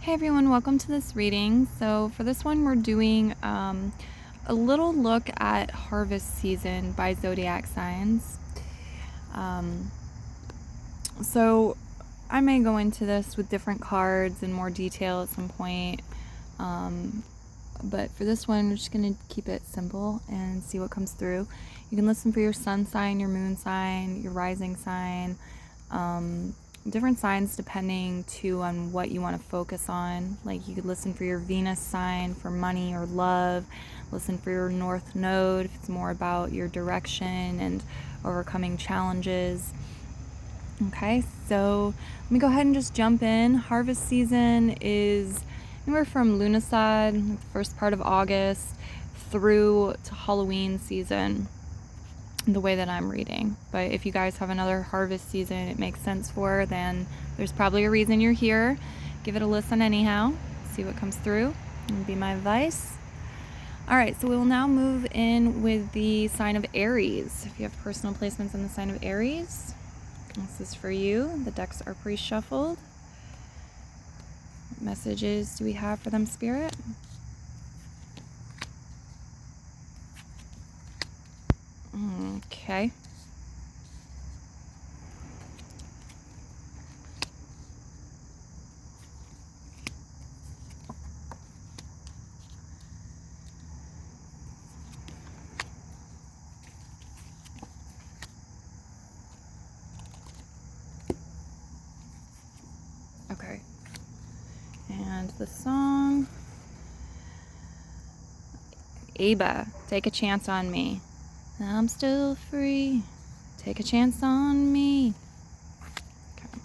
Hey everyone, welcome to this reading. So for this one, we're doing a little look at harvest season by zodiac signs. So I may go into this with different cards in more detail at some point. But for this one, we're just going to keep it simple and see what comes through. You can listen for your sun sign, your moon sign, your rising sign, different signs depending too on what you want to focus on. Like you could listen for your Venus sign for money or love, listen for your North Node if it's more about your direction and overcoming challenges. Okay, so let me go ahead and just jump in. Harvest season is anywhere from Lughnasadh, the first part of August, through to Halloween season, the way that I'm reading. But if you guys have another harvest season it makes sense for, then there's probably a reason you're here. Give it a listen anyhow, see what comes through, would be my advice. All right, so we will now move in with the sign of Aries. If you have personal placements in the sign of Aries, this is for you. The decks are pre-shuffled. What messages do we have for them, Spirit? Okay. Okay. And the song. Aba, take a chance on me. I'm still free. Take a chance on me. Okay.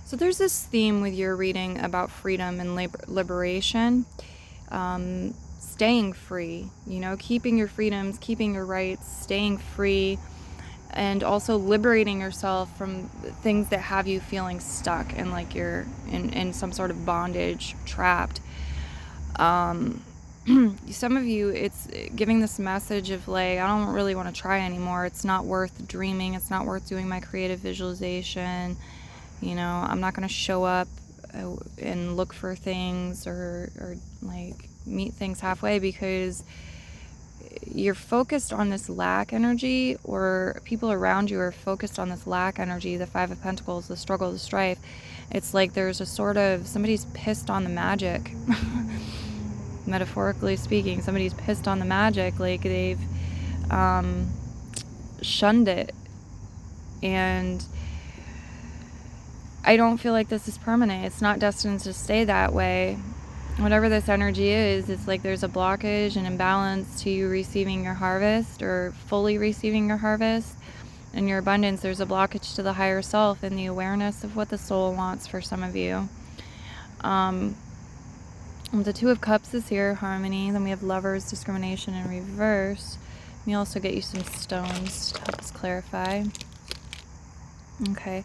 So there's this theme with your reading about freedom and liberation. Staying free, keeping your freedoms, keeping your rights, staying free, and also liberating yourself from things that have you feeling stuck and like you're in some sort of bondage, trapped. Some of you, it's giving this message of like, I don't really want to try anymore. It's not worth dreaming. It's not worth doing my creative visualization. I'm not going to show up and look for things or like meet things halfway because you're focused on this lack energy, or people around you are focused on this lack energy, the Five of Pentacles, the struggle, the strife. It's like there's a sort of, somebody's pissed on the magic. Metaphorically speaking, somebody's pissed on the magic, like they've shunned it. And I don't feel like this is permanent. It's not destined to stay that way. Whatever this energy is, it's like there's a blockage, an imbalance to you receiving your harvest or fully receiving your harvest. In your abundance, there's a blockage to the higher self and the awareness of what the soul wants for some of you. The Two of Cups is here, harmony. Then we have Lovers, discrimination in reverse. Let me also get you some stones to help us clarify. Okay.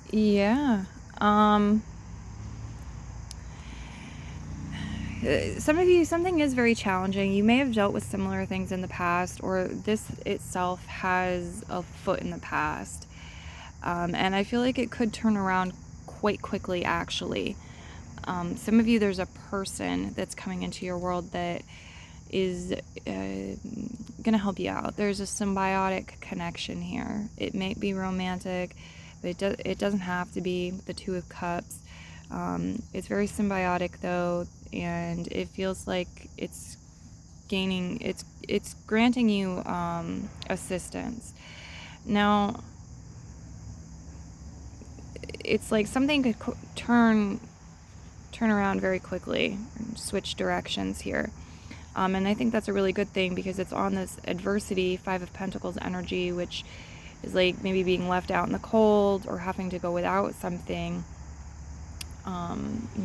Yeah. Some of you, something is very challenging. You may have dealt with similar things in the past, or this itself has a foot in the past. And I feel like it could turn around quite quickly, actually. Some of you, there's a person that's coming into your world that is going to help you out. There's a symbiotic connection here. It may be romantic, but it doesn't have to be. The Two of Cups. It's very symbiotic though, and it feels like it's granting you assistance. Now, it's like something could turn around very quickly, switch directions here. And I think that's a really good thing because it's on this adversity, Five of Pentacles energy, which is like maybe being left out in the cold or having to go without something.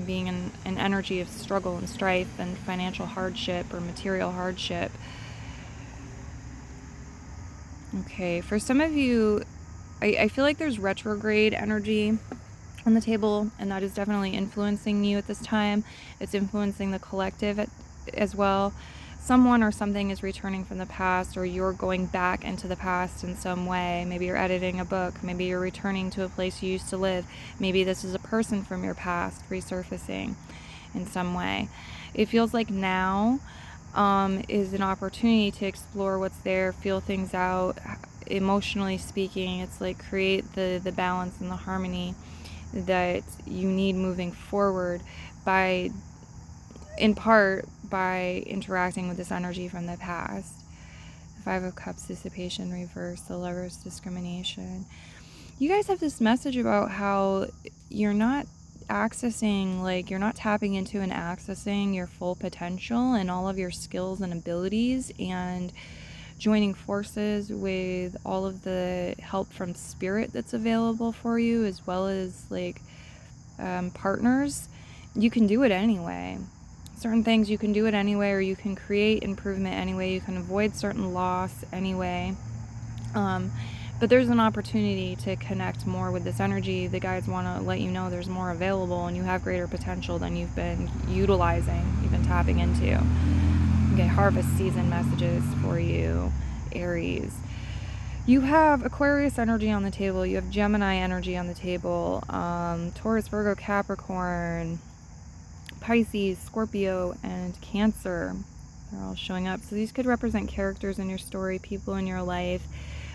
Being an energy of struggle and strife and financial hardship or material hardship. Okay, for some of you, I feel like there's retrograde energy on the table, and that is definitely influencing you at this time. It's influencing the collective as well. someone or something is returning from the past, or you're going back into the past in some way. Maybe you're editing a book. Maybe you're returning to a place you used to live. Maybe this is a person from your past resurfacing in some way. It feels like now is an opportunity to explore what's there, feel things out, emotionally speaking. It's like create the balance and the harmony that you need moving forward by, in part, by interacting with this energy from the past. The Five of Cups, dissipation, reverse, the Lovers, discrimination. You guys have this message about how you're not accessing, like, you're not tapping into and accessing your full potential and all of your skills and abilities, and joining forces with all of the help from spirit that's available for you, as well as like partners. You can do it anyway. Certain things you can do it anyway, or you can create improvement anyway. You can avoid certain loss anyway. But there's an opportunity to connect more with this energy. The guides want to let you know there's more available, and you have greater potential than you've been utilizing, you've been tapping into. Okay, harvest season messages for you, Aries. You have Aquarius energy on the table. You have Gemini energy on the table. Taurus, Virgo, Capricorn, Pisces, Scorpio, and Cancer. They're all showing up. So these could represent characters in your story, people in your life.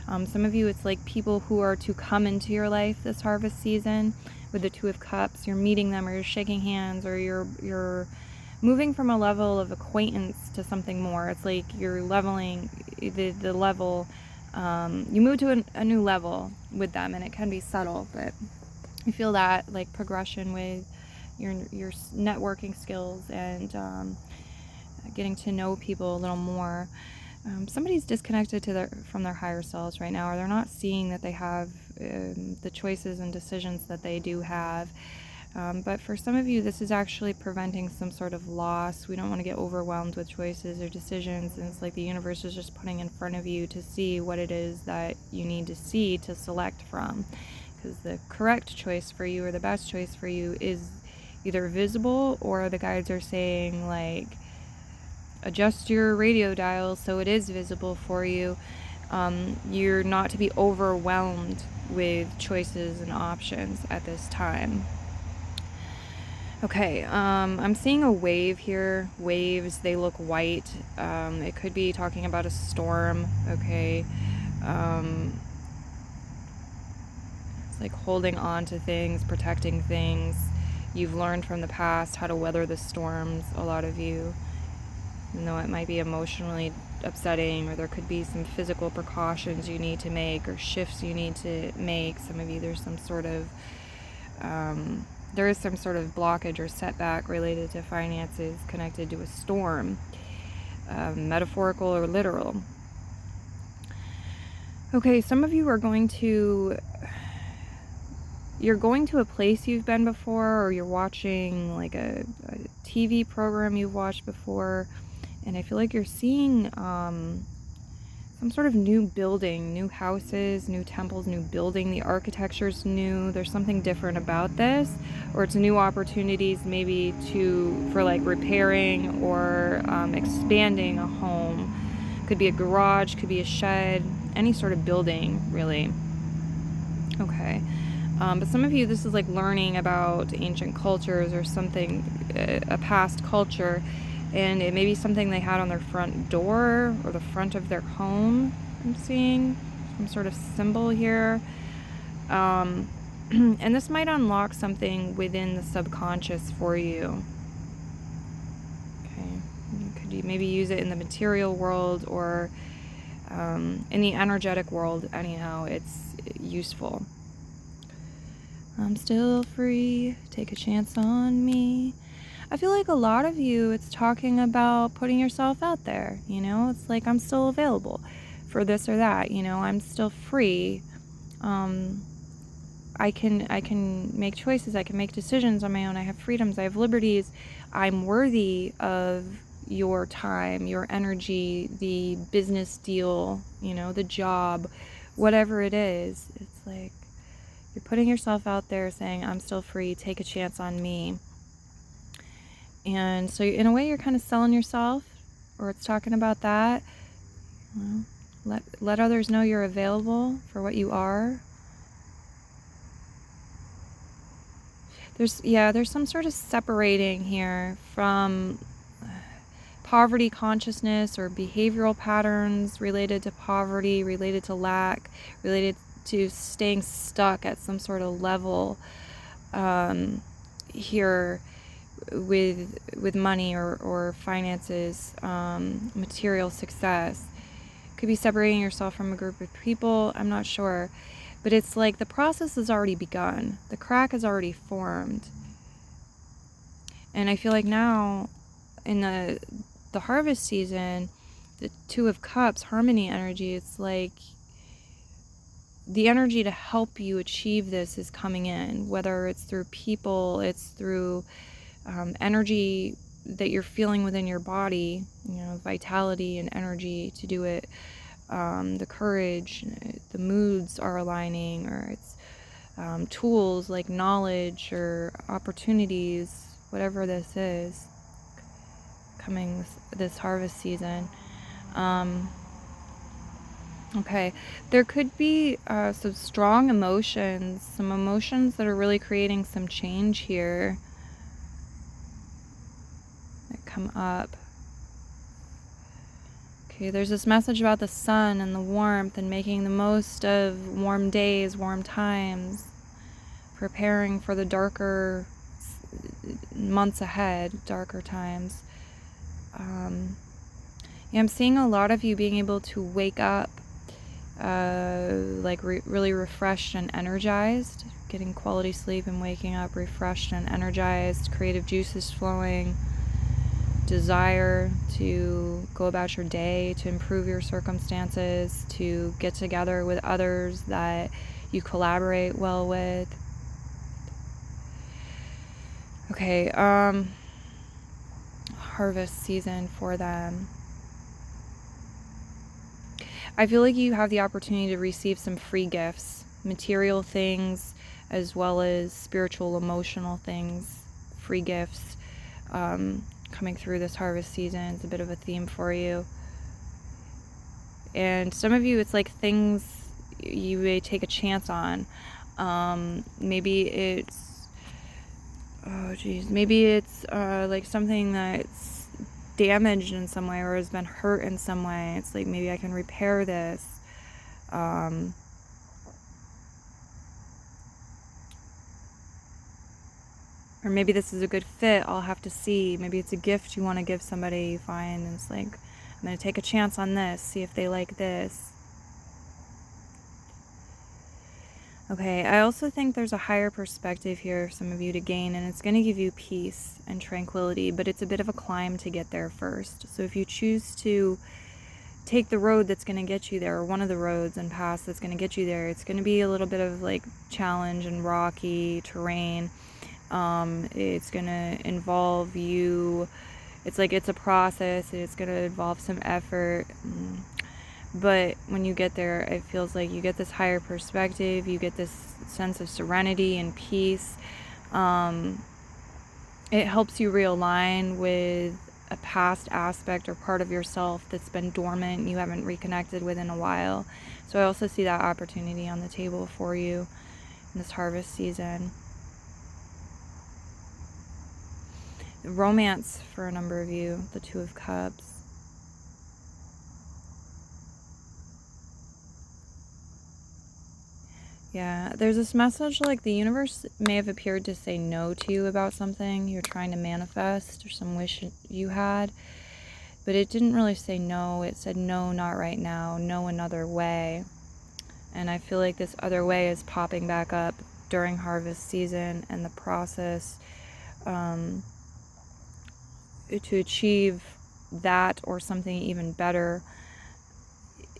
Some of you, it's like people who are to come into your life this harvest season. With the Two of Cups, you're meeting them, or you're shaking hands, or you're moving from a level of acquaintance to something more. It's like you're leveling the level. You move to a new level with them, and it can be subtle, but you feel that like progression with your networking skills and getting to know people a little more. Somebody's disconnected from their higher selves right now, or they're not seeing that they have the choices and decisions that they do have. But for some of you, this is actually preventing some sort of loss. We don't want to get overwhelmed with choices or decisions, and it's like the universe is just putting in front of you to see what it is that you need to see to select from. Because the correct choice for you, or the best choice for you, is either visible, or the guides are saying, like, adjust your radio dial so it is visible for you. You're not to be overwhelmed with choices and options at this time. Okay, I'm seeing a wave here. Waves, they look white. It could be talking about a storm, okay? It's like holding on to things, protecting things. You've learned from the past how to weather the storms, a lot of you. Even though it might be emotionally upsetting, or there could be some physical precautions you need to make, or shifts you need to make. Some of you, there's some sort of there is some sort of blockage or setback related to finances connected to a storm, metaphorical or literal. Okay, some of you are going to a place you've been before, or you're watching like a TV program you've watched before, and I feel like you're seeing some sort of new building, new houses, new temples, new building. The architecture's new. There's something different about this, or it's new opportunities maybe for like repairing or expanding a home. Could be a garage, could be a shed, any sort of building, really. Okay. But some of you, this is like learning about ancient cultures or something, a past culture, and it may be something they had on their front door or the front of their home. I'm seeing some sort of symbol here. And this might unlock something within the subconscious for you. Okay. You could maybe use it in the material world, or in the energetic world. Anyhow, it's useful. I'm still free, take a chance on me. I feel like a lot of you, it's talking about putting yourself out there, you know? It's like, I'm still available for this or that, you know? I'm still free. I can make choices, I can make decisions on my own, I have freedoms, I have liberties. I'm worthy of your time, your energy, the business deal, you know, the job, whatever it is. It's like, you're putting yourself out there saying, I'm still free, take a chance on me. And so in a way, you're kind of selling yourself or it's talking about that. Well, let others know you're available for what you are. There's some sort of separating here from poverty consciousness or behavioral patterns related to poverty, related to lack, related to staying stuck at some sort of level here with money or finances, material success. Could be separating yourself from a group of people, I'm not sure. But it's like the process has already begun. The crack has already formed. And I feel like now, in the harvest season, the Two of Cups, harmony energy, it's like the energy to help you achieve this is coming in, whether it's through people, it's through energy that you're feeling within your body, vitality and energy to do it, the courage, the moods are aligning, or it's tools like knowledge or opportunities, whatever this is coming this harvest season. Okay, there could be some strong emotions, some emotions that are really creating some change here that come up. Okay, there's this message about the sun and the warmth and making the most of warm days, warm times, preparing for the darker months ahead, darker times. I'm seeing a lot of you being able to wake up really refreshed and energized, getting quality sleep and waking up refreshed and energized, creative juices flowing, desire to go about your day, to improve your circumstances, to get together with others that you collaborate well with. Okay, harvest season for them. I feel like you have the opportunity to receive some free gifts, material things, as well as spiritual, emotional things, free gifts, coming through this harvest season. It's a bit of a theme for you. And some of you, it's like things you may take a chance on. Maybe it's, like something that's damaged in some way or has been hurt in some way. It's like, maybe I can repair this. Or maybe this is a good fit. I'll have to see. Maybe it's a gift you want to give somebody you find, and it's like, I'm going to take a chance on this, see if they like this. Okay, I also think there's a higher perspective here for some of you to gain, and it's going to give you peace and tranquility, but it's a bit of a climb to get there first. So if you choose to take the road that's going to get you there, or one of the roads and paths that's going to get you there, it's going to be a little bit of like challenge and rocky terrain. It's going to involve you. It's like it's a process. It's going to involve some effort. But when you get there, it feels like you get this higher perspective. You get this sense of serenity and peace. It helps you realign with a past aspect or part of yourself that's been dormant and you haven't reconnected with in a while. So I also see that opportunity on the table for you in this harvest season. Romance for a number of you, the Two of Cups. Yeah, there's this message like the universe may have appeared to say no to you about something you're trying to manifest or some wish you had, but it didn't really say no. It said no, not right now, no another way. And I feel like this other way is popping back up during harvest season, and the process to achieve that or something even better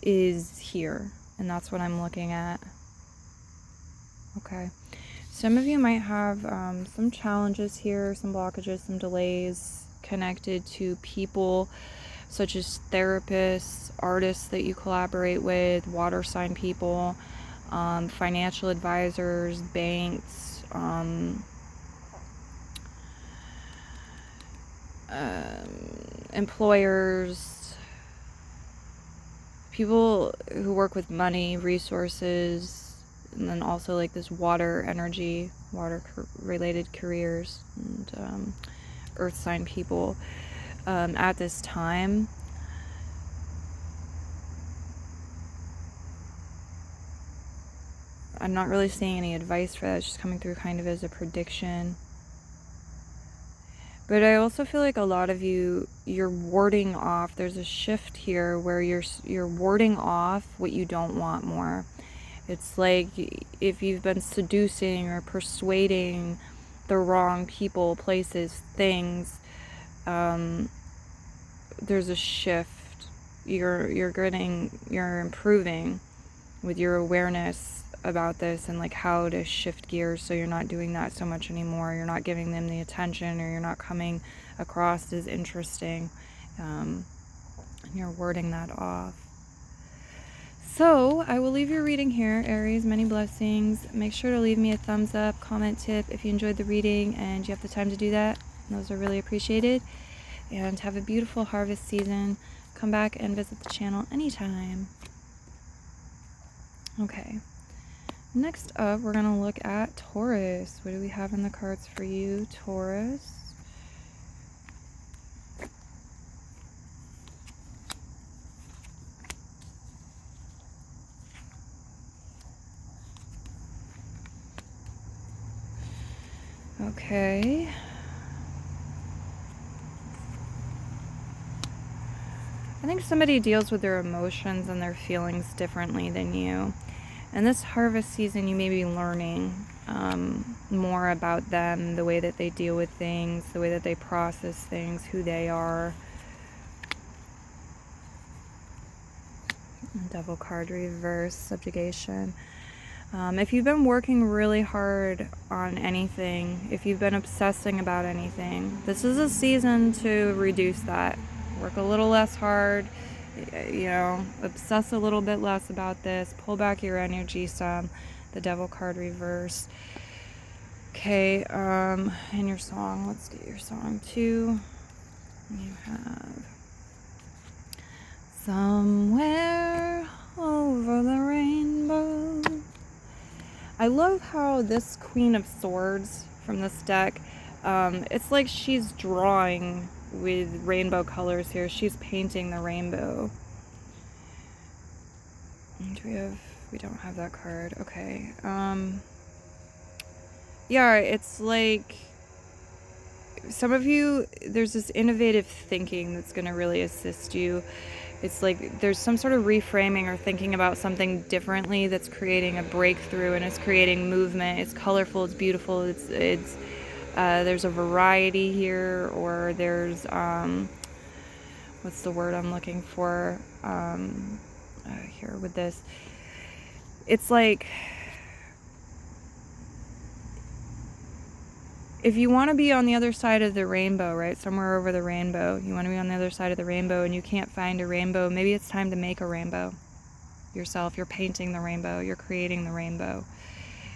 is here, and that's what I'm looking at. Okay, some of you might have some challenges here, some blockages, some delays connected to people such as therapists, artists that you collaborate with, water sign people, financial advisors, banks, employers, people who work with money, resources, and then also like this water energy, water-related careers, and earth sign people at this time. I'm not really seeing any advice for that. It's just coming through kind of as a prediction. But I also feel like a lot of you're warding off. There's a shift here where you're warding off what you don't want more. It's like if you've been seducing or persuading the wrong people, places, things, there's a shift. You're improving with your awareness about this and like how to shift gears so you're not doing that so much anymore. You're not giving them the attention, or you're not coming across as interesting. You're wording that off. So I will leave your reading here, Aries. Many blessings. Make sure to leave me a thumbs up, comment, tip if you enjoyed the reading and you have the time to do that. Those are really appreciated. And have a beautiful harvest season. Come back and visit the channel anytime. Okay. Next up, we're going to look at Taurus. What do we have in the cards for you, Taurus? Okay. I think somebody deals with their emotions and their feelings differently than you. And this harvest season, you may be learning more about them, the way that they deal with things, the way that they process things, who they are. Devil card reverse, subjugation. If you've been working really hard on anything, if you've been obsessing about anything, this is a season to reduce that. Work a little less hard. You know, obsess a little bit less about this. Pull back your energy some. The Devil card reverse. Okay, and your song. Let's get your song too. You have Somewhere Over the Rainbow. I love how this Queen of Swords from this deck, it's like she's drawing with rainbow colors here. She's painting the rainbow. And we don't have that card. Okay. Yeah, it's like some of you, there's this innovative thinking that's going to really assist you. It's like there's some sort of reframing or thinking about something differently that's creating a breakthrough, and it's creating movement. It's colorful, it's beautiful, it's there's a variety here, or there's what's the word I'm looking for here with this? It's like if you want to be on the other side of the rainbow, right? Somewhere over the rainbow. You want to be on the other side of the rainbow and you can't find a rainbow. Maybe it's time to make a rainbow yourself. You're painting the rainbow. You're creating the rainbow.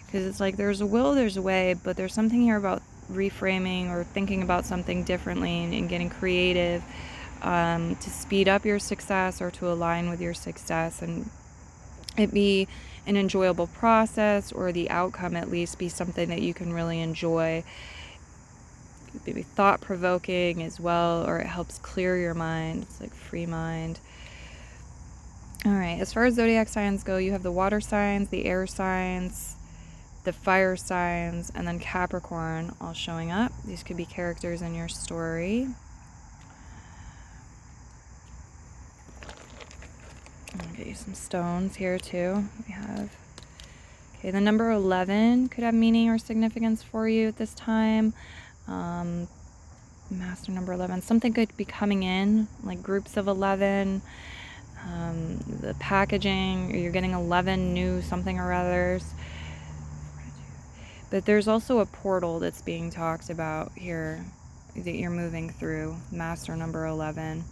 Because it's like there's a will, there's a way, but there's something here about reframing or thinking about something differently and getting creative to speed up your success or to align with your success, and it be an enjoyable process, or the outcome at least be something that you can really enjoy. Maybe thought-provoking as well, or it helps clear your mind. It's like free mind. All right, as far as zodiac signs go, you have the water signs, the air signs, the fire signs, and then Capricorn all showing up. These could be characters in your story. I'll get you some stones here too. We have, okay, the number 11 could have meaning or significance for you at this time. Master number 11. Something could be coming in, like groups of 11. The packaging, or you're getting 11 new something or others. But there's also a portal that's being talked about here that you're moving through. Master number 11.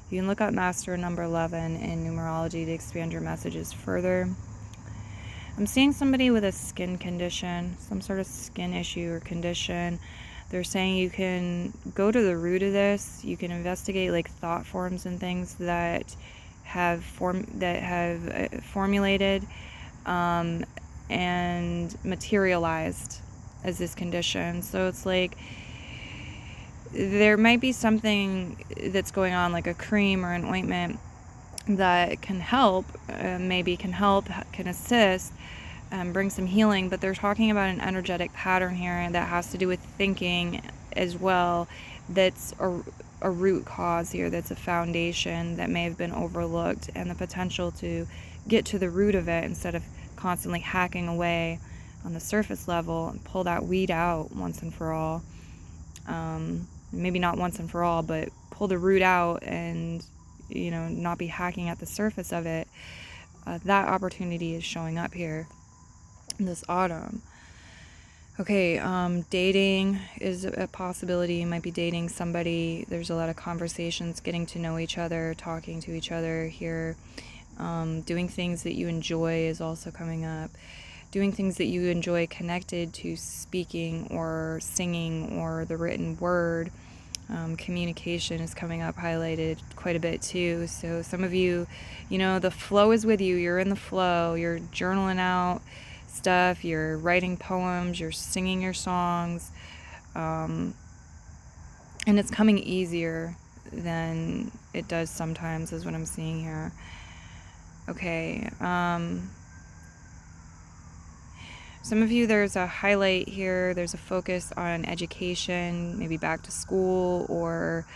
You can look up Master number 11 in numerology to expand your messages further. I'm seeing somebody with a skin condition, some sort of skin issue or condition. They're saying you can go to the root of this. You can investigate like thought forms and things that have formulated and materialized as this condition. So it's like there might be something that's going on, like a cream or an ointment that can help, can assist, bring some healing, but they're talking about an energetic pattern here that has to do with thinking as well. That's a root cause here, that's a foundation that may have been overlooked, and the potential to get to the root of it instead of constantly hacking away on the surface level and pull that weed out once and for all. Maybe not once and for all, but pull the root out and, not be hacking at the surface of it. That opportunity is showing up here this autumn. Okay, dating is a possibility. You might be dating somebody. There's a lot of conversations, getting to know each other, talking to each other here. Doing things that you enjoy is also coming up. Doing things that you enjoy connected to speaking or singing or the written word. Communication is coming up, highlighted quite a bit too. So some of you, the flow is with you. You're in the flow. You're journaling out stuff. You're writing poems. You're singing your songs. And it's coming easier than it does sometimes, is what I'm seeing here. Okay. Some of you, there's a highlight here. There's a focus on education, maybe back to school, or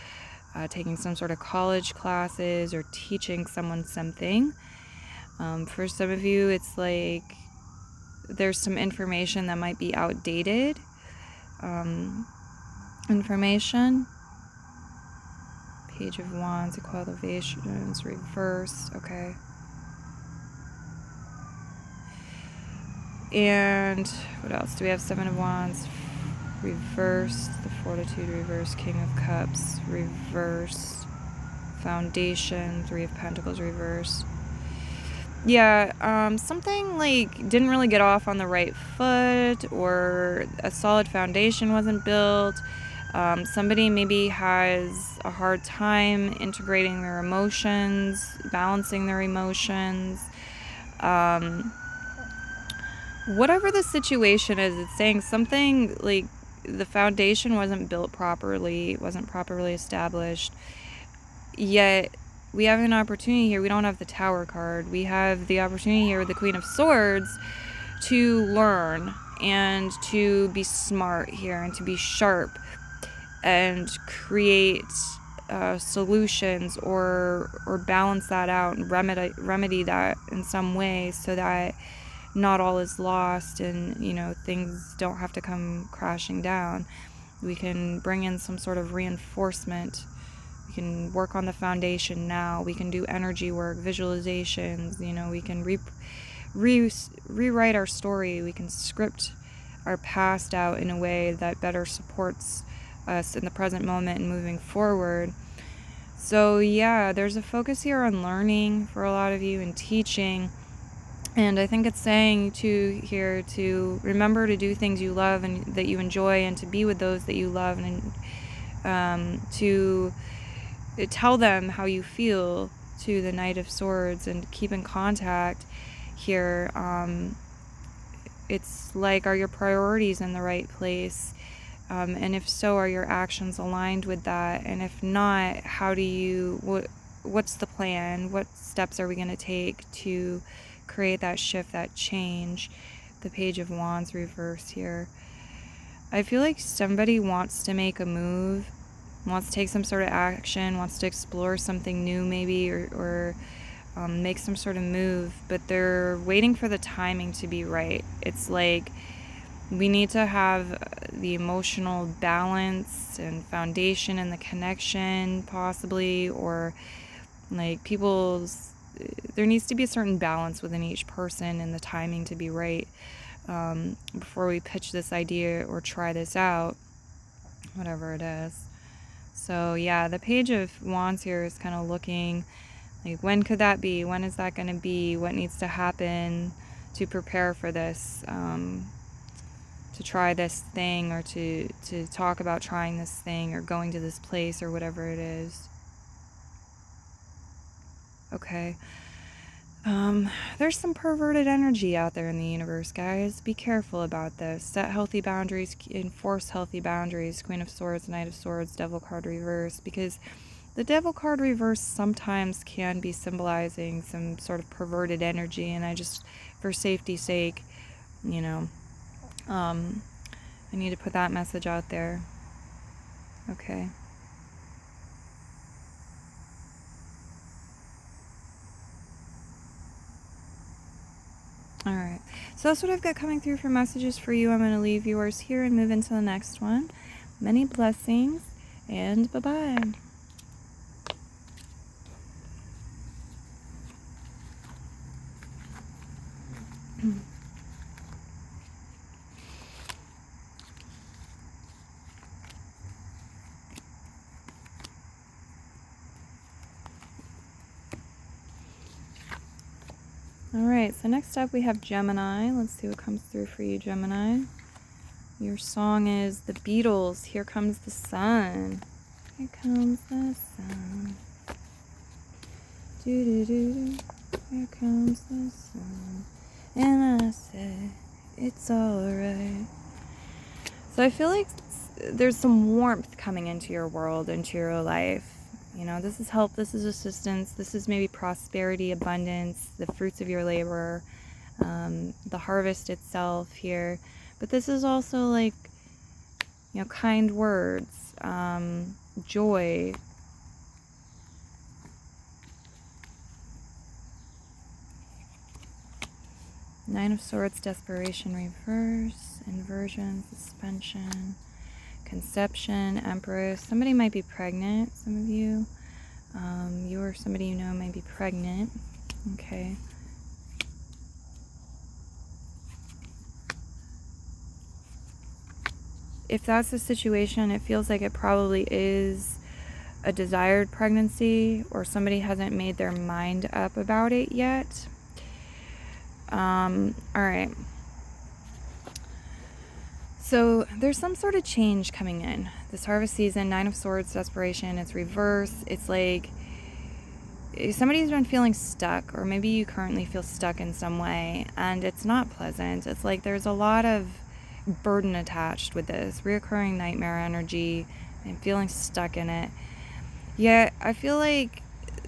taking some sort of college classes or teaching someone something. For some of you, it's like there's some information that might be outdated. Information. Page of Wands, Equal Elevations, reversed. Okay. And what else? Do we have Seven of Wands reversed, the Fortitude reversed, King of Cups reversed, Foundation, Three of Pentacles reversed. Yeah, something like didn't really get off on the right foot, or a solid foundation wasn't built. Somebody maybe has a hard time integrating their emotions, balancing their emotions. Whatever the situation is, it's saying something like the foundation wasn't built properly, wasn't properly established. Yet we have an opportunity here. We don't have the Tower card. We have the opportunity here with the Queen of Swords to learn and to be smart here and to be sharp and create solutions or balance that out and remedy that in some way, so that not all is lost and things don't have to come crashing down. We can bring in some sort of reinforcement. We can work on the foundation now. We can do energy work, visualizations. We can rewrite our story. We can script our past out in a way that better supports us in the present moment and moving forward. So yeah, there's a focus here on learning for a lot of you and teaching. And I think it's saying to remember to do things you love and that you enjoy, and to be with those that you love, and to tell them how you feel to the Knight of Swords and keep in contact here. It's like, are your priorities in the right place? And if so, are your actions aligned with that? And if not, what's the plan? What steps are we going to take to create that shift, that change? The Page of Wands reverse here. I feel like somebody wants to make a move, wants to take some sort of action, wants to explore something new maybe, or make some sort of move, but they're waiting for the timing to be right. It's like we need to have the emotional balance and foundation and the connection possibly, or like there needs to be a certain balance within each person and the timing to be right before we pitch this idea or try this out, whatever it is. So yeah, the Page of Wands here is kind of looking like, when could that be? When is that going to be? What needs to happen to prepare for this? To try this thing, or to talk about trying this thing or going to this place or whatever it is. Okay. There's some perverted energy out there in the universe, guys. Be careful about this. Set healthy boundaries, enforce healthy boundaries. Queen of Swords, Knight of Swords, Devil card reverse, because the Devil card reverse sometimes can be symbolizing some sort of perverted energy, and I just, for safety's sake, you know, I need to put that message out there. Okay. All right. So that's what I've got coming through for messages for you. I'm going to leave yours here and move into the next one. Many blessings, and bye-bye. All right, so next up we have Gemini. Let's see what comes through for you, Gemini. Your song is The Beatles, Here Comes the Sun. Here comes the sun. Do-do-do-do. Here comes the sun. And I say, it's alright. So I feel like there's some warmth coming into your world, into your life. You know, this is help, this is assistance, this is maybe prosperity, abundance, the fruits of your labor, the harvest itself here. But this is also like, you know, kind words, joy. Nine of Swords, desperation, reverse, inversion, suspension, conception, Empress. Somebody might be pregnant, some of you. You or somebody you know may be pregnant. Okay. If that's the situation, it feels like it probably is a desired pregnancy, or somebody hasn't made their mind up about it yet. All right. So there's some sort of change coming in. This harvest season, Nine of Swords, desperation, it's reverse. It's like somebody's been feeling stuck, or maybe you currently feel stuck in some way, and it's not pleasant. It's like there's a lot of burden attached with this, reoccurring nightmare energy, and feeling stuck in it. Yet I feel like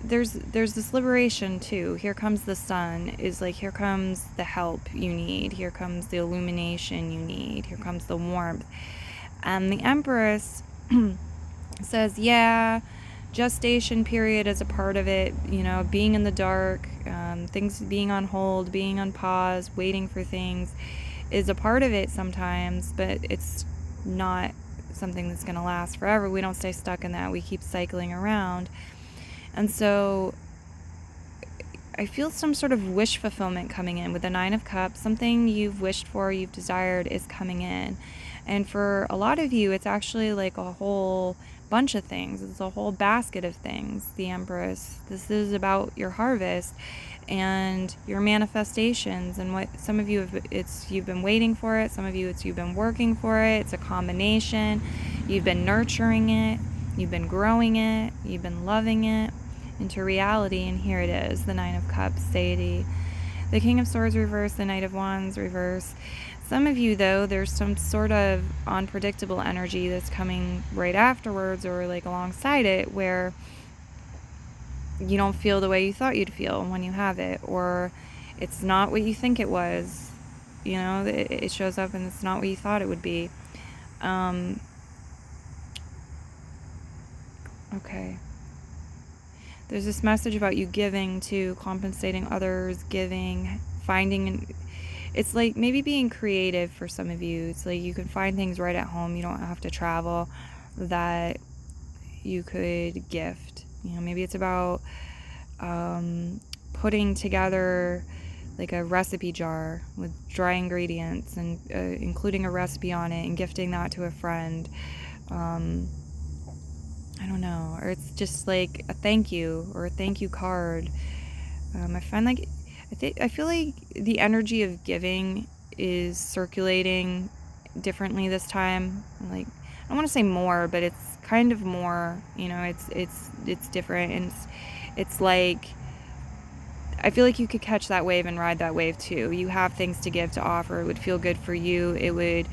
there's this liberation too. Here comes the sun, is like, here comes the help you need, here comes the illumination you need, here comes the warmth. And the Empress says, yeah, gestation period is a part of it, you know, being in the dark, things being on hold, being on pause, waiting for things is a part of it sometimes, but it's not something that's going to last forever. We don't stay stuck in that. We keep cycling around. And so I feel some sort of wish fulfillment coming in with the Nine of Cups. Something you've wished for, you've desired is coming in. And for a lot of you, it's actually like a whole bunch of things. It's a whole basket of things, the Empress. This is about your harvest and your manifestations, and what some of you you've been waiting for it, some of you you've been working for it. It's a combination. You've been nurturing it, you've been growing it, you've been loving it into reality, and here it is, the Nine of Cups, deity, the King of Swords reverse, the Knight of Wands reverse. Some of you, though, there's some sort of unpredictable energy that's coming right afterwards, or like alongside it, where you don't feel the way you thought you'd feel when you have it, or it's not what you think it was. You know, it shows up and it's not what you thought it would be. Okay. There's this message about you giving to, compensating others, giving, finding. It's like maybe being creative for some of you. It's like you can find things right at home. You don't have to travel, that you could gift. You know, maybe it's about putting together like a recipe jar with dry ingredients and including a recipe on it and gifting that to a friend. I don't know, or it's just like a thank you or a thank you card. I find like I feel like the energy of giving is circulating differently this time. Like, I don't want to say more, but it's kind of more, you know, it's different. And it's like, I feel like you could catch that wave and ride that wave too. You have things to give, to offer. It would feel good for you. It would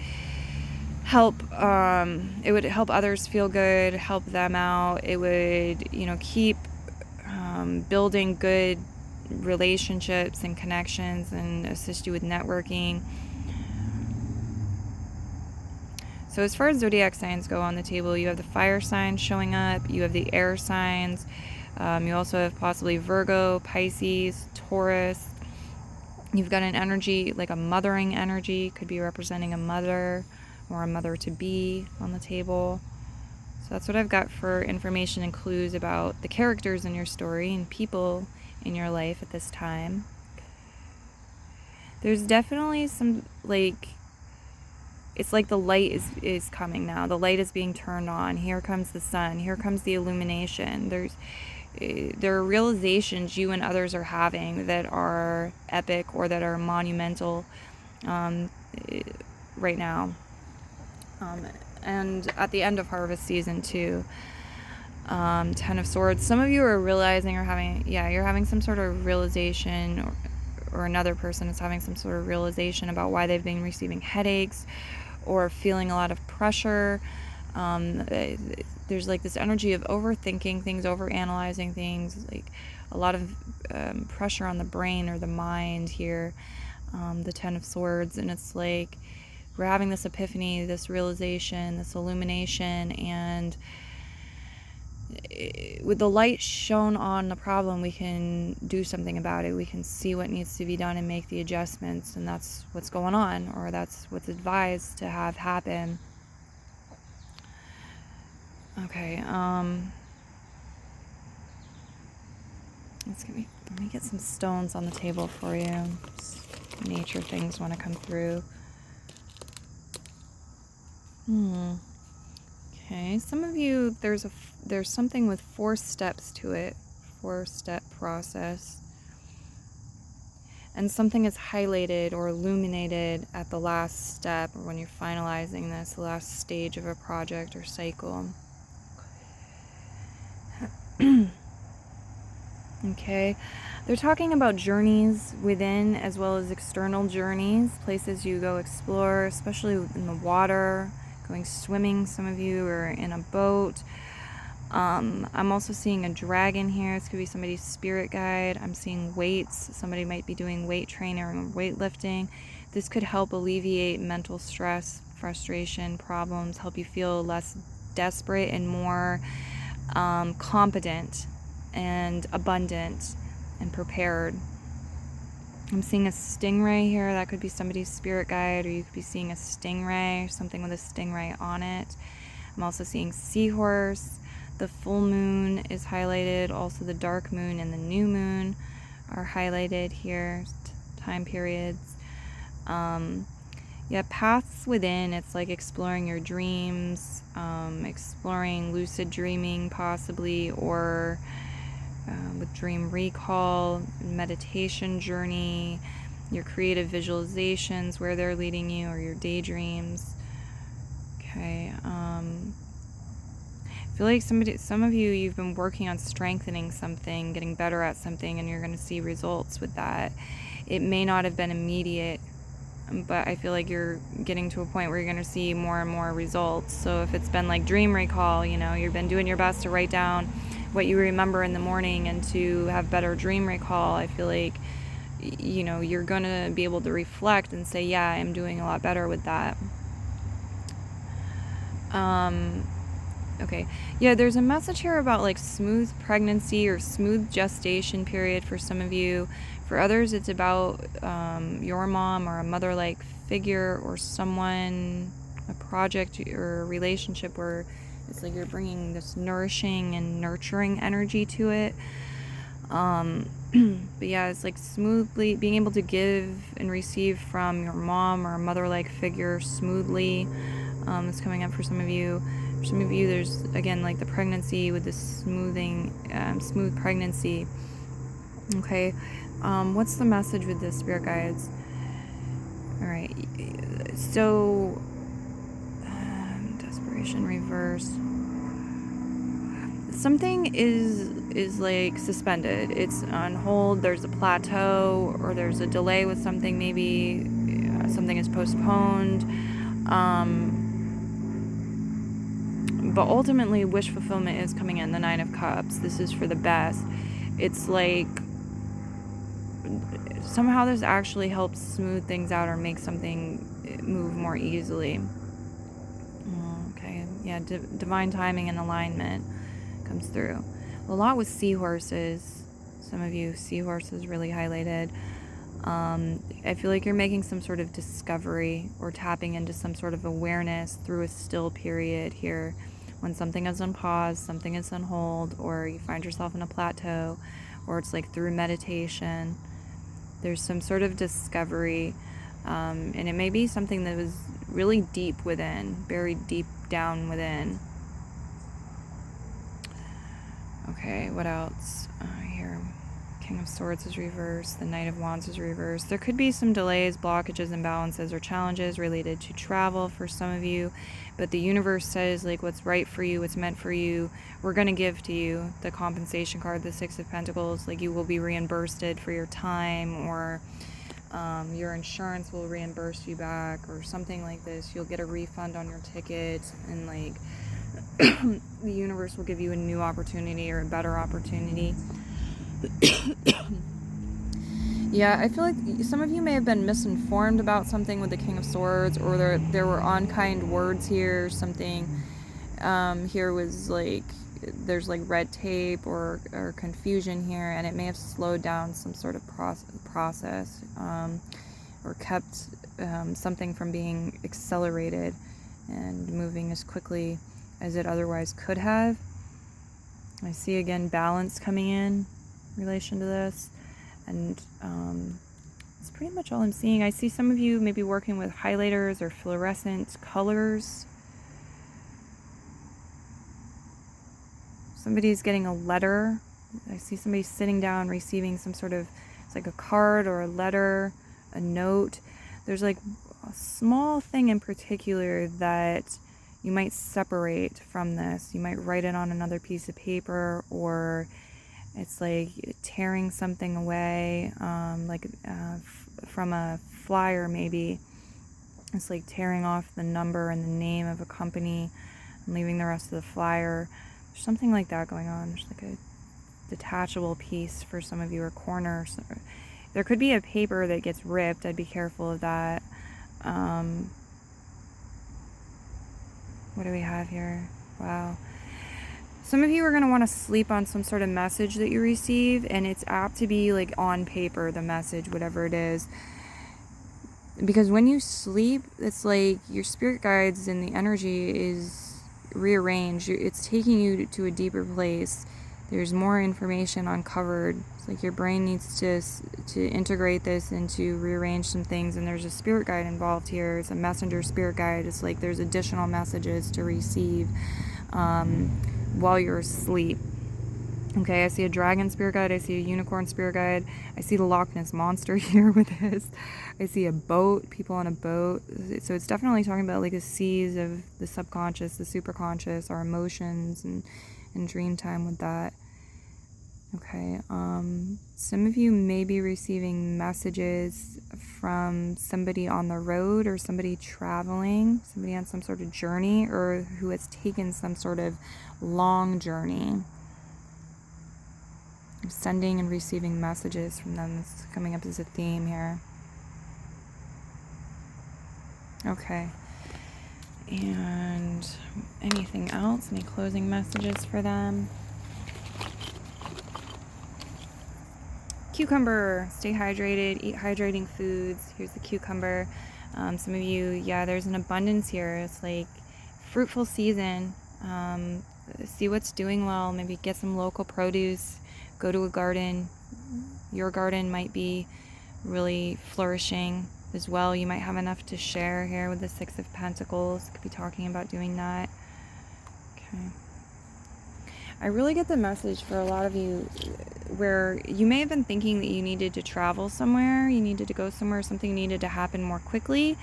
help others feel good, help them out. It would, you know, keep building good relationships and connections and assist you with networking. So as far as zodiac signs go on the table, you have the fire signs showing up, you have the air signs, you also have possibly Virgo, Pisces, Taurus. You've got an energy, like a mothering energy, could be representing a mother or a mother-to-be on the table. So that's what I've got for information and clues about the characters in your story and people in your life at this time. There's definitely some, like, it's like the light is coming now. The light is being turned on. Here comes the sun. Here comes the illumination. There are realizations you and others are having that are epic or that are monumental right now. And at the end of harvest season too. 10 of Swords. Some of you are realizing or having, you're having some sort of realization, or another person is having some sort of realization about why they've been receiving headaches or feeling a lot of pressure. There's like this energy of overthinking things, overanalyzing things, like a lot of pressure on the brain or the mind here. The 10 of Swords, and it's like we're having this epiphany, this realization, this illumination, and with the light shown on the problem, we can do something about it. We can see what needs to be done and make the adjustments, and that's what's going on, or that's what's advised to have happen. Okay, let me get some stones on the table for you. Just nature things want to come through. Okay, some of you, there's something with 4 steps to it, 4-step process. And something is highlighted or illuminated at the last step, or when you're finalizing this, the last stage of a project or cycle. Okay, they're talking about journeys within as well as external journeys, places you go explore, especially in the water, going swimming. Some of you are in a boat. I'm also seeing a dragon here. This could be somebody's spirit guide. I'm seeing weights. Somebody might be doing weight training or weightlifting. This could help alleviate mental stress, frustration, problems, help you feel less desperate and more competent and abundant and prepared. I'm seeing a stingray here. That could be somebody's spirit guide, or you could be seeing a stingray, or something with a stingray on it. I'm also seeing seahorse. The full moon is highlighted. Also the dark moon and the new moon are highlighted here, time periods. Paths within, it's like exploring your dreams, exploring lucid dreaming possibly, or with dream recall, meditation journey, your creative visualizations, where they're leading you, or your daydreams. Okay, I feel like some of you, you've been working on strengthening something, getting better at something, and you're going to see results with that. It may not have been immediate, but I feel like you're getting to a point where you're going to see more and more results. So if it's been like dream recall, you know, you've been doing your best to write down what you remember in the morning and to have better dream recall, I feel like, you know, you're going to be able to reflect and say, yeah, I'm doing a lot better with that. Okay. Yeah, there's a message here about like smooth pregnancy or smooth gestation period for some of you. For others, it's about your mom or a mother-like figure, or someone, a project or a relationship where it's like you're bringing this nourishing and nurturing energy to it. But yeah, it's like smoothly being able to give and receive from your mom or a mother-like figure smoothly. It's coming up for some of you. For some of you, there's again like the pregnancy with the smooth pregnancy. Okay, what's the message with the spirit guides? All right, so Inspiration reverse. Something is like suspended. It's on hold. There's a plateau, or there's a delay with something. Maybe something is postponed. But ultimately, wish fulfillment is coming in. The Nine of Cups. This is for the best. It's like somehow this actually helps smooth things out or make something move more easily. Okay, yeah, divine timing and alignment comes through. A lot with seahorses. Some of you, seahorses really highlighted. I feel like you're making some sort of discovery or tapping into some sort of awareness through a still period here. When something is on pause, something is on hold, or you find yourself in a plateau, or it's like through meditation. There's some sort of discovery, and it may be something that was really deep within, buried deep down within. Okay, what else? Here, King of Swords is reversed, the Knight of Wands is reversed. There could be some delays, blockages, imbalances, or challenges related to travel for some of you, but the universe says, like, what's right for you, what's meant for you, we're going to give to you. The compensation card, the Six of Pentacles, like, you will be reimbursed for your time, or your insurance will reimburse you back, or something like this. You'll get a refund on your ticket, and like the universe will give you a new opportunity or a better opportunity. Yeah, I feel like some of you may have been misinformed about something with the King of Swords, or there were unkind words here. Something here was like, there's like red tape or confusion here, and it may have slowed down some sort of process or kept something from being accelerated and moving as quickly as it otherwise could have. I see again balance coming in relation to this, and it's pretty much all I'm seeing. I see some of you maybe working with highlighters or fluorescent colors. Somebody's getting a letter. I see somebody sitting down receiving some sort of, it's like a card or a letter, a note. There's like a small thing in particular that you might separate from this. You might write it on another piece of paper, or it's like tearing something away, from a flyer maybe. It's like tearing off the number and the name of a company and leaving the rest of the flyer. There's something like that going on. There's like a detachable piece for some of you, or corners. There could be a paper that gets ripped. I'd be careful of that. What do we have here? Wow. Some of you are going to want to sleep on some sort of message that you receive, and it's apt to be like on paper, the message, whatever it is. Because when you sleep, it's like your spirit guides and the energy is rearranged. It's taking you to a deeper place. There's more information uncovered. It's like your brain needs to integrate this and to rearrange some things, and there's a spirit guide involved here. It's a messenger spirit guide. It's like there's additional messages to receive while you're asleep. Okay, I see a dragon spirit guide. I see a unicorn spirit guide. I see the Loch Ness Monster here with this. I see a boat, people on a boat. So it's definitely talking about like the seas of the subconscious, the superconscious, our emotions, and dream time with that. Okay, some of you may be receiving messages from somebody on the road, or somebody traveling, somebody on some sort of journey, or who has taken some sort of long journey. I'm sending and receiving messages from them. It's coming up as a theme here. Okay. And anything else? Any closing messages for them? Cucumber. Stay hydrated. Eat hydrating foods. Here's the cucumber. Some of you, yeah, there's an abundance here. It's like fruitful season. See what's doing well. Maybe get some local produce. Go to a garden. Your garden might be really flourishing as well. You might have enough to share here with the Six of Pentacles. Could be talking about doing that. Okay. I really get the message for a lot of you where you may have been thinking that you needed to travel somewhere, you needed to go somewhere, something needed to happen more quickly,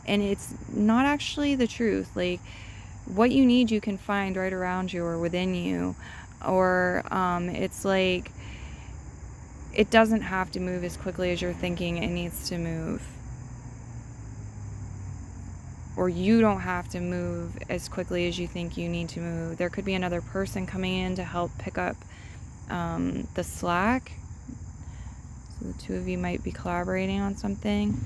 and it's not actually the truth. Like, what you need you can find right around you or within you. Or it's like it doesn't have to move as quickly as you're thinking it needs to move. Or you don't have to move as quickly as you think you need to move. There could be another person coming in to help pick up the slack. So the two of you might be collaborating on something.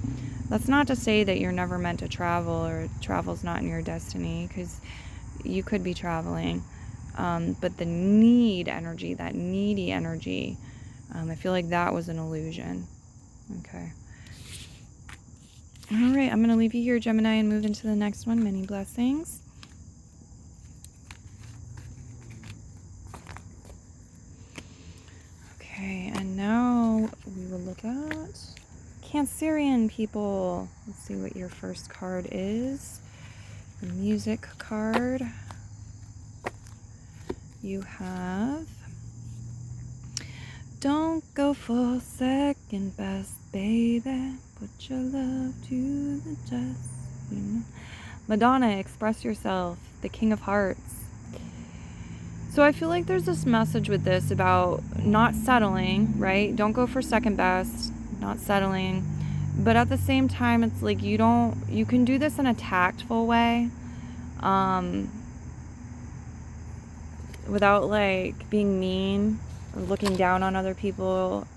That's not to say that you're never meant to travel or travel's not in your destiny, because you could be traveling. But the need energy, that needy energy, I feel like that was an illusion. Okay. All right, I'm going to leave you here, Gemini, and move into the next one. Many blessings. Okay, and now we will look at Cancerian people. Let's see what your first card is. The music card. You have, don't go for second best, baby. Put your love to the test. You know? Madonna, express yourself. The King of Hearts. So I feel like there's this message with this about not settling, right? Don't go for second best, not settling. But at the same time, it's like you can do this in a tactful way. Without like being mean or looking down on other people.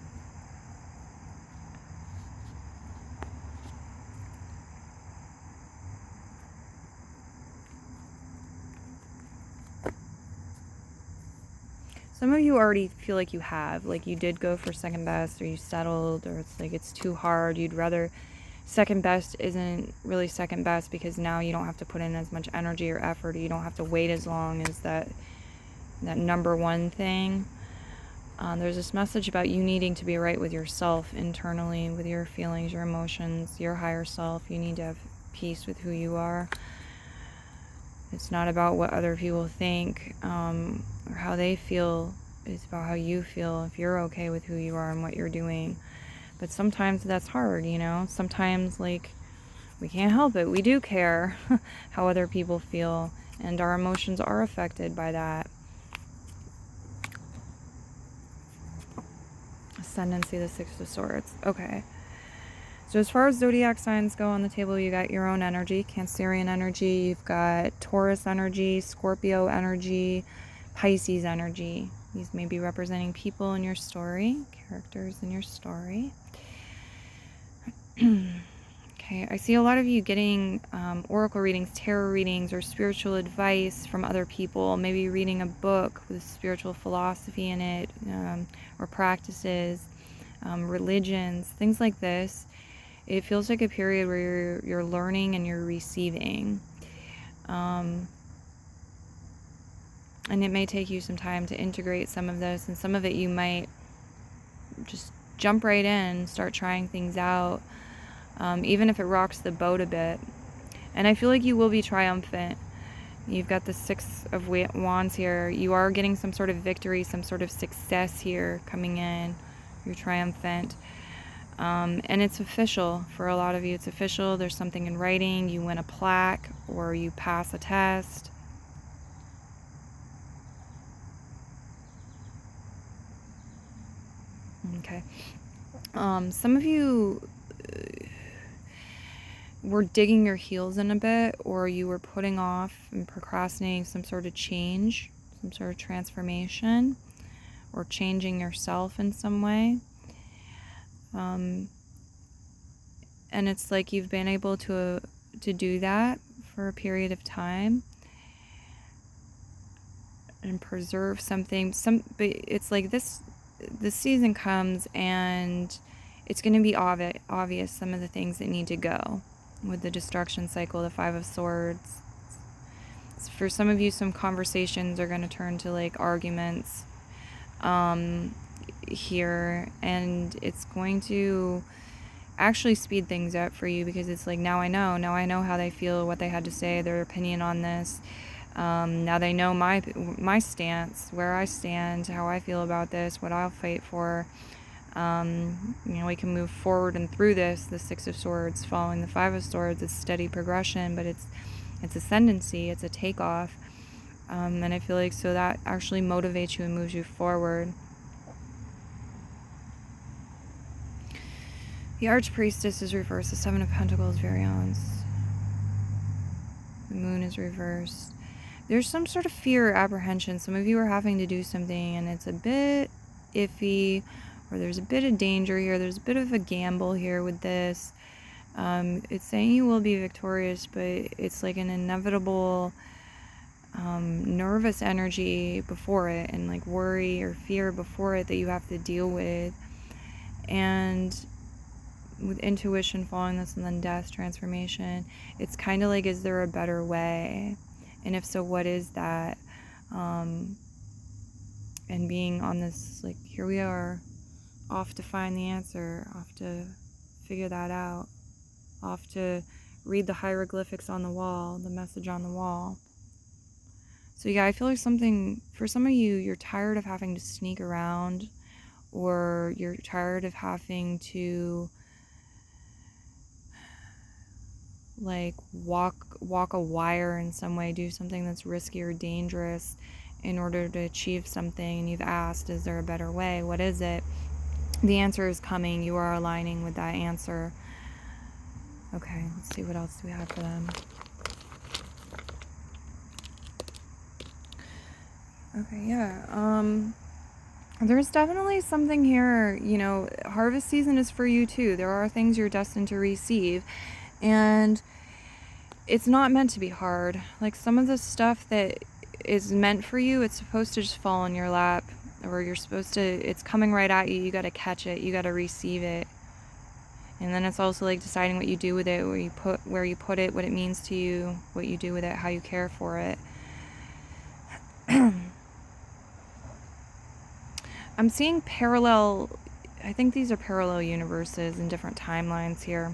Some of you already feel like you have, like you did go for second best, or you settled, or it's like it's too hard. You'd rather second best isn't really second best because now you don't have to put in as much energy or effort. Or you don't have to wait as long as that number one thing. There's this message about you needing to be right with yourself internally, with your feelings, your emotions, your higher self. You need to have peace with who you are. It's not about what other people think or how they feel. It's about how you feel, if you're okay with who you are and what you're doing. But sometimes that's hard, you know? Sometimes, like, we can't help it. We do care how other people feel, and our emotions are affected by that. Ascendancy, the Six of Swords. Okay. So as far as zodiac signs go on the table, you got your own energy, Cancerian energy, you've got Taurus energy, Scorpio energy, Pisces energy. These may be representing people in your story, characters in your story. Okay, I see a lot of you getting oracle readings, tarot readings, or spiritual advice from other people, maybe reading a book with spiritual philosophy in it, or practices, religions, things like this. It feels like a period where you're learning and you're receiving. And it may take you some time to integrate some of this, and some of it you might just jump right in, start trying things out, even if it rocks the boat a bit. And I feel like you will be triumphant. You've got the Six of Wands here. You are getting some sort of victory, some sort of success here coming in. You're triumphant. And it's official for a lot of you. It's official. There's something in writing. You win a plaque or you pass a test. Okay. Some of you were digging your heels in a bit, or you were putting off and procrastinating some sort of change, some sort of transformation, or changing yourself in some way. And it's like you've been able to do that for a period of time and preserve something. But it's like this season comes and it's going to be obvious some of the things that need to go with the destruction cycle, the Five of Swords. For some of you, some conversations are going to turn to like arguments here, and it's going to actually speed things up for you, because it's like, now I know how they feel, what they had to say, their opinion on this. Now they know my stance, where I stand, how I feel about this, what I'll fight for. We can move forward and through this. The Six of Swords following the Five of Swords, it's steady progression, but it's It's ascendancy, it's a takeoff. And I feel like so that actually motivates you and moves you forward. The Archpriestess is reversed. The Seven of Pentacles, Variance. The Moon is reversed. There's some sort of fear or apprehension. Some of you are having to do something and it's a bit iffy, or there's a bit of danger here. There's a bit of a gamble here with this. It's saying you will be victorious, but it's like an inevitable nervous energy before it, and like worry or fear before it that you have to deal with. And with intuition following this, and then death, transformation, it's kind of like, is there a better way? And if so, what is that? And being on this, like, here we are, off to find the answer, off to figure that out, off to read the hieroglyphics on the wall, the message on the wall. So yeah, I feel like something, for some of you, you're tired of having to sneak around, or you're tired of having to like walk a wire in some way, do something that's risky or dangerous in order to achieve something, and you've asked, is there a better way? What is it? The answer is coming. You are aligning with that answer. Okay, let's see, what else do we have for them? Okay, yeah. There's definitely something here, you know, harvest season is for you too. There are things you're destined to receive, and it's not meant to be hard. Like, some of the stuff that is meant for you, it's supposed to just fall in your lap, or you're supposed to, it's coming right at you. You got to catch it, you got to receive it. And then it's also like deciding what you do with it, where you put it, what it means to you, what you do with it, how you care for it. I'm seeing parallel, I think these are parallel universes and different timelines here.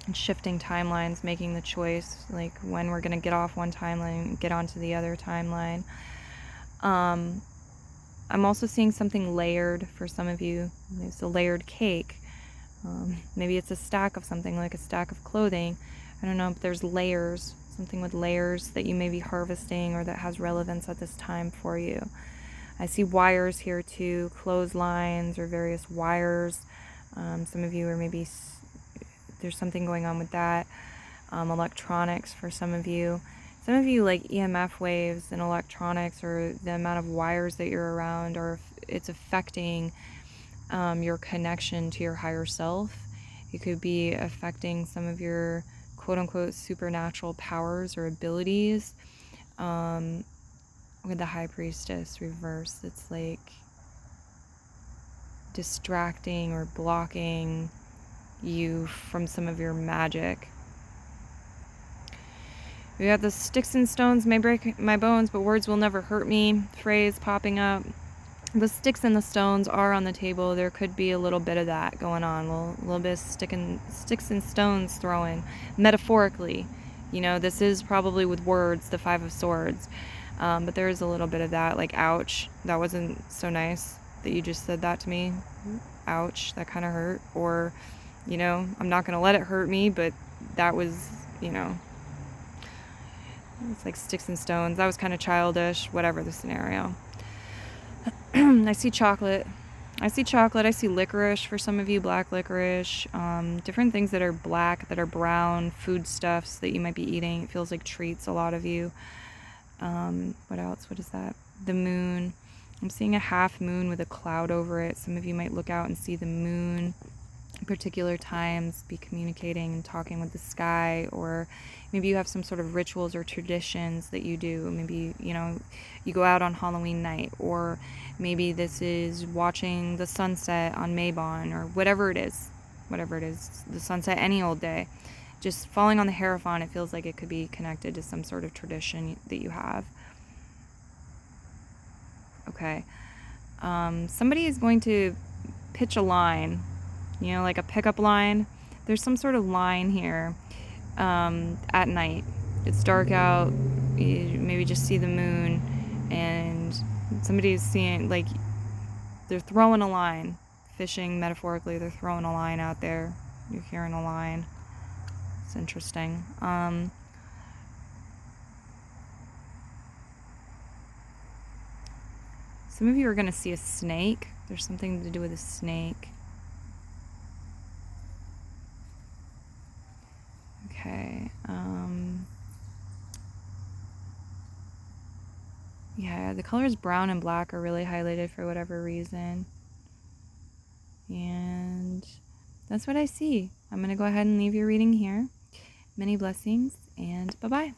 And shifting timelines, making the choice, like when we're going to get off one timeline and get onto the other timeline. I'm also seeing something layered for some of you. It's a layered cake. Maybe it's a stack of something, like a stack of clothing. I don't know, but there's layers, something with layers that you may be harvesting, or that has relevance at this time for you. I see wires here too, clotheslines or various wires. Some of you are maybe, there's something going on with that. Electronics for some of you. Some of you like EMF waves and electronics, or the amount of wires that you're around, or it's affecting your connection to your higher self. It could be affecting some of your quote-unquote supernatural powers or abilities. With the High Priestess reverse, it's like distracting or blocking you from some of your magic. We got the sticks and stones may break my bones, but words will never hurt me phrase popping up. The sticks and the stones are on the table. There could be a little bit of that going on, a little bit of sticks and stones throwing, metaphorically. You know, this is probably with words, the Five of Swords. But there is a little bit of that, like, ouch, that wasn't so nice that you just said that to me. Ouch, that kind of hurt. Or, you know, I'm not going to let it hurt me, but that was, you know, it's like sticks and stones. That was kind of childish, whatever the scenario. I see chocolate. I see licorice for some of you, black licorice, different things that are black, that are brown, foodstuffs that you might be eating. It feels like treats, a lot of you. What else? What is that? The moon. I'm seeing a half moon with a cloud over it. Some of you might look out and see the moon at particular times, be communicating and talking with the sky, or maybe you have some sort of rituals or traditions that you do. Maybe, you know, you go out on Halloween night, or maybe this is watching the sunset on Mabon, or whatever it is, the sunset any old day. Just falling on the Hierophant, it feels like it could be connected to some sort of tradition that you have. Okay. Somebody is going to pitch a line, you know, like a pickup line. There's some sort of line here at night. It's dark out. You maybe just see the moon, and somebody is seeing, like, they're throwing a line. Fishing, metaphorically, they're throwing a line out there. You're hearing a line. It's interesting. Some of you are going to see a snake. There's something to do with a snake. Okay. Yeah, the colors brown and black are really highlighted for whatever reason. And that's what I see. I'm going to go ahead and leave your reading here. Many blessings, and bye-bye.